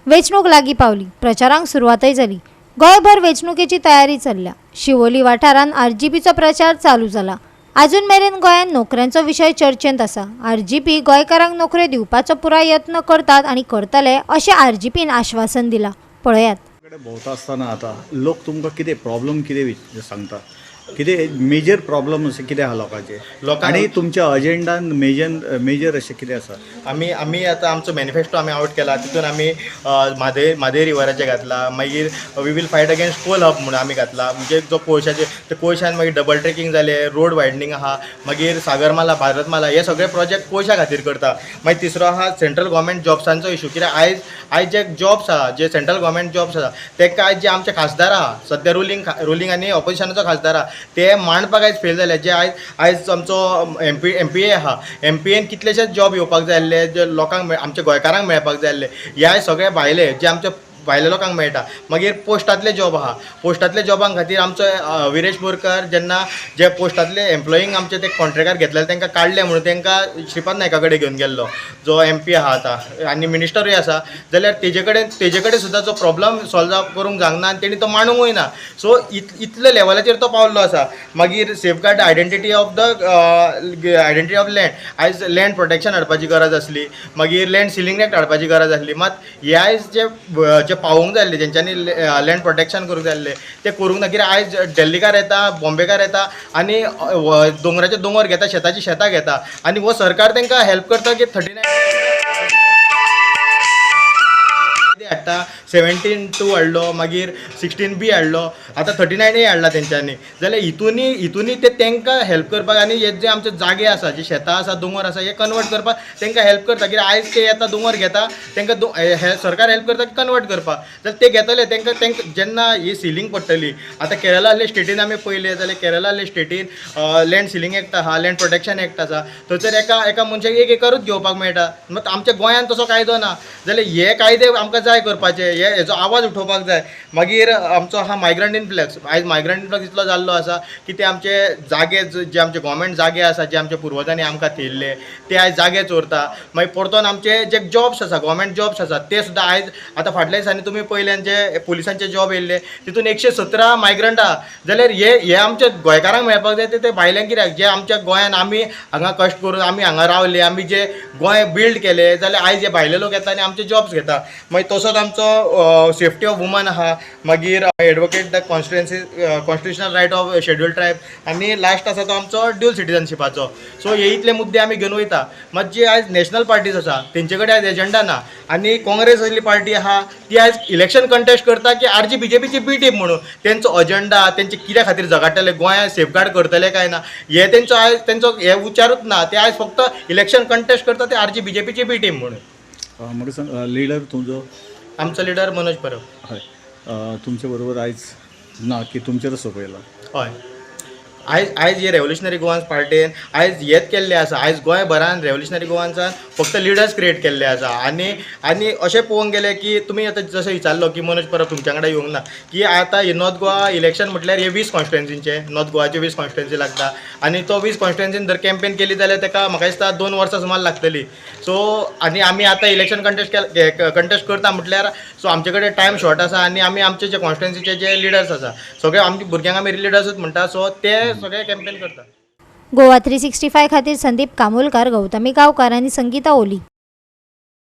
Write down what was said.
वेचणूक लागी पावली, प्रचारांक सुरवातय जाली। गोयभर वेचणुकेची तयारी चल्ल्या। शिवोली वाठारांत आरजीपीचो प्रचार चालू जाला। अजून मेरेन गोंयांत नोकऱ्यांचो विशय चर्चेंत आसा। आरजीपी गोंयकारांक नोकऱ्यो दिवपाचो पुराय यत्न करतात आनी करतले अशें आरजीपीन आश्वासन दिलां। पळयात। भोंवता आसतना आतां लोक तुमकां कितें प्रॉब्लम कितें सांगता, कितें मेजर प्रॉब्लम अशें कितें आहा लोकांचे आनी तुमच्या अजेंडान मेजर अशें कितें आसा? आमी आतां आमचो मॅनिफेस्टो आमी आउट केला। तितून आमी म्हादेय रिवराचें घातला। मागीर we will fight against coal hub म्हणून आमी घातला। म्हणजे जो कोळशाचे ते कोळशान मागीर डबल ट्रेकिंग जाले, रोड वायडनींग आहा, मागीर सागरमाला, भारतमाला हे सगळे प्रोजेक्ट कोळशा खातीर करता। मागीर तिसरो आहा सेंट्रल गव्हर्मेंट जॉब्सांचो इशू। कित्याक आयज जे जॉब्स आहा, जे सेंट्रल गव्हर्मेंट जॉब्स आसा तेका आयज जे आमचे खासदार आहा, सद्या रुलींग आनी ऑपोजिशनाचो खासदार आहा ते मांडपाक आयज फेल जाले। जे आयज आमचो एमपीए आहा, एमपीएन कितलेशेच जॉब येवपाक जाय आसले, जे लोकांक आमच्या गोंयकारांक मेळपाक जाय आसले, हे सगळे भायले जे आमचे भायल्या लोकांक मेळटा। मागीर पोस्टांतले जॉब आहा, पोस्टांतले जॉबां खातीर आमचो विरेश बोरकार जेन्ना जे पोस्टांतले एम्प्लॉईंग आमचे ते कॉन्ट्रॅक्टार घेतलेले तांकां काडले म्हणून तांकां श्रीपाद नायका कडेन घेवन गेल्लो, जो एमपी आहा आतां आनी मिनिस्टरूय आसा। जाल्यार तेजे कडेन सुद्दां जो प्रॉब्लम सॉल्व करूंक जावंक ना आनी तेणी तो मांडूंकूय ना। सो इतले लेवलाचेर तो पावल्लो आसा। मागीर सेफगार्ड आयडेंटिटी ऑफ लँड, आयज लँड प्रोटेक्शन हाडपाची गरज आसली। मागीर लँड सिलींग एक्ट हाडपाची गरज आसली। मात हे आयज जे पावूंक जाय आसले, जेंच्यांनी लँड प्रोटेक्शन करूंक जाय आसलें ते करूंक ना। कित्याक आयज दिल्लीकार येता, बॉम्बेकार येता आनी दोंगराचे दोंगर घेता, शेताची शेतां घेता आनी हो सरकार तांकां हेल्प करता की 39 हाडटा, 17(2) हाडलो, मागीर 16B हाडलो, आतां 39A हाडला तेंच्यांनी। जाल्यार हितूनय ते तांकां हेल्प करपाक आनी हे जे आमचे जागे आसा, जे शेतां आसा, दोंगर आसा, हे कन्वर्ट करपाक तांकां हेल्प करता। कित्याक आयज ते येता दोंगर घेता, तांकां सरकार हेल्प करता कन्वर्ट करपाक। जाल्यार ते घेतले तांकां जेन्ना ही सिलींग पडटली। आतां केरला आहले स्टेटीन आमी पळयलें जाल्यार केरला आहले स्टेटीन लँड सिलींग एक्ट आहा, लँड प्रोटेक्शन एक्ट आसा, थंयसर एका मनशाक 1 एकरूच घेवपाक मेळटा। मात आमच्या गोंयांत तसो कायदो ना। जाल्यार हे कायदे आमकां जाय करपाचे, हेजो आवाज उठोवपाक जाय। मागीर आमचो आहा मायग्रंट इन्फ्लक्स। आयज मायग्रंट इन्फ्लक्स इतलो जाल्लो आसा की ते आमचे जागे, जे आमचे गव्हर्मेंट जागे आसा, जे आमच्या पुर्वजांनी आमकां थेयल्ले ते आयज जागे चोरता। मागीर परतून आमचे जे जॉब्स आसा, गव्हर्मेंट जॉब्स आसा ते सुद्दां आयज आतां फाटल्या दिसांनी तुमी पळयल्यान जे पुलिसांचे जॉब येयल्ले तितून 117 मायग्रंट आहा। जाल्यार हे आमच्या गोंयकारांक मेळपाक जाय ते भायल्यांक कित्याक? जे आमच्या गोंयान आमी हांगा कश्ट करून आमी हांगा रावले, आमी जे गोंय बिल्ड केले, जाल्यार आयज हे भायले लोक येता आनी आमचे जॉब्स घेता। मागीर तसोच आमचो सेफ्टी ऑफ वुमन आहा, मागीर advocate the constitutional right of scheduled tribe आनी लास्ट आसा तो आमचो ड्युअल सिटीजनशिपाचो। सो हे इतले मुद्दे आमी घेवन वयता। मात जे आयज नॅशनल पार्टीज आसा तेंचे कडेन आयज एजंडा ना। आनी काँग्रेस असली पार्टी आहा ती आयज इलेक्शन कंटेस्ट करता की आरजी बीजेपीची बी टीम म्हणून। तेंचो अजेंडा तेंचे कित्या खातीर झगडटले, गोंया सेफगार्ड करतले काय ना, हे तेंचो हे विचारूच ना। ते आयज फक्त इलेक्शन कंटेस्ट करता ते आरजी बीजेपीची बी टीम म्हणून। म्हाका सांग, लिडर तुमचो? आमचो लिडर मनोज परब। हय, तुमचे बरोबर आयज ना की तुमचेरच सोपयला? हय, आयज हे रेव्होल्युशनरी गोवान्स पार्टीन आयज हेच केल्लें आसा। आयज गोंयभरान रेव्होल्युशनरी गोवान्सान फक्त लिडर्स क्रिएट केल्ले आसा। आनी अशें पळोवंक गेलें की तुमी आतां जसो विचारलो की मनोज परब तुमच्या कडेन येवंक ना, की आतां हे नॉर्थ गोवा इलेक्शन म्हटल्यार हे 20 कॉन्स्टिट्युएन्सीचे, नॉर्थ गोवाचे 20 कॉन्स्टिट्युएन्सी लागता आनी तो 20 कॉन्स्टिट्युएन्सीन जर कॅम्पेन केली जाल्यार ताका म्हाका दिसता 2 वर्सां सुमार लागतली। सो आनी आमी आतां इलेक्शन कंटेस्ट करता म्हटल्यार सो आमचे कडेन टायम शॉर्ट आसा आनी आमी आमचे जे कॉन्स्टिट्युएन्सीचे जे लिडर्स आसा सगळे आमच्या भुरग्यांक आमी लिडर्सूच म्हणटा। सो ते सगळे कॅम्पेन करता। गोवा 365 खातीर संदीप कामोलकार, गौतमी गांवकार आनी संगीता ओली।